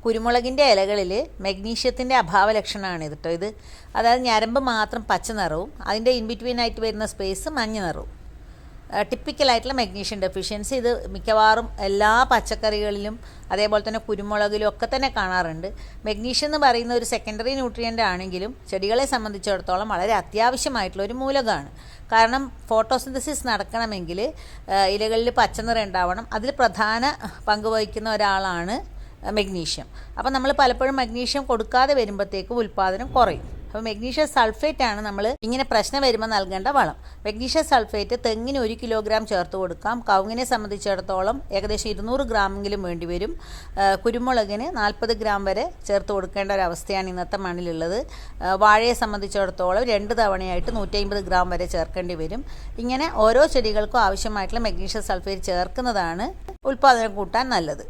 കുരുമുളകിൻ്റെ ഇലകളിൽ മഗ്നീഷ്യത്തിൻ്റെ അഭാവ ലക്ഷണമാണ് കേട്ടോ ഇത്. അതായത് ഞരമ്പ് മാത്രം പച്ച നിറവും അതിൻ്റെ ഇൻബിറ്റ്വീൻ ആയിട്ട് വരുന്ന സ്പേസ് മഞ്ഞ നിറവും. ടിപ്പിക്കലായിട്ടുള്ള മഗ്നീഷ്യം ഡെഫിഷ്യൻസി ഇത് മിക്കവാറും എല്ലാ പച്ചക്കറികളിലും അതേപോലെ തന്നെ കുരുമുളകിലും ഒക്കെ തന്നെ കാണാറുണ്ട്. മഗ്നീഷ്യം എന്ന് പറയുന്ന ഒരു സെക്കൻഡറി ന്യൂട്രിയൻ്റ് ആണെങ്കിലും ചെടികളെ സംബന്ധിച്ചിടത്തോളം വളരെ അത്യാവശ്യമായിട്ടുള്ള ഒരു മൂലകമാണ്. കാരണം ഫോട്ടോസിന്തസിസ് നടക്കണമെങ്കിൽ ഇലകളിൽ പച്ചനിറം ഉണ്ടാവണം. അതിൽ പ്രധാന പങ്ക് വഹിക്കുന്ന ഒരാളാണ് മഗ്നീഷ്യം. അപ്പോൾ നമ്മൾ പലപ്പോഴും മഗ്നീഷ്യം കൊടുക്കാതെ വരുമ്പോഴത്തേക്കും ഉൽപ്പാദനം കുറയും. അപ്പോൾ മഗ്നീഷ്യം സൾഫേറ്റ് ആണ് നമ്മൾ ഇങ്ങനെ പ്രശ്നം വരുമ്പോൾ നൽകേണ്ട വളം. മഗ്നീഷ്യം സൾഫേറ്റ് തെങ്ങിന് 1 കിലോഗ്രാം ചേർത്ത് കൊടുക്കാം. കവുങ്ങിനെ സംബന്ധിച്ചിടത്തോളം ഏകദേശം 200 ഗ്രാമെങ്കിലും വേണ്ടി വരും. കുരുമുളകിന് 40 ഗ്രാം വരെ ചേർത്ത് കൊടുക്കേണ്ട ഒരവസ്ഥയാണ് ഇന്നത്തെ മണ്ണിലുള്ളത്. വാഴയെ സംബന്ധിച്ചിടത്തോളം 2 തവണയായിട്ട് 150 ഗ്രാം വരെ ചേർക്കേണ്ടി വരും. ഇങ്ങനെ ഓരോ ചെടികൾക്കും ആവശ്യമായിട്ടുള്ള മഗ്നീഷ്യം സൾഫേറ്റ് ചേർക്കുന്നതാണ് ഉൽപ്പാദനം കൂട്ടാൻ നല്ലത്.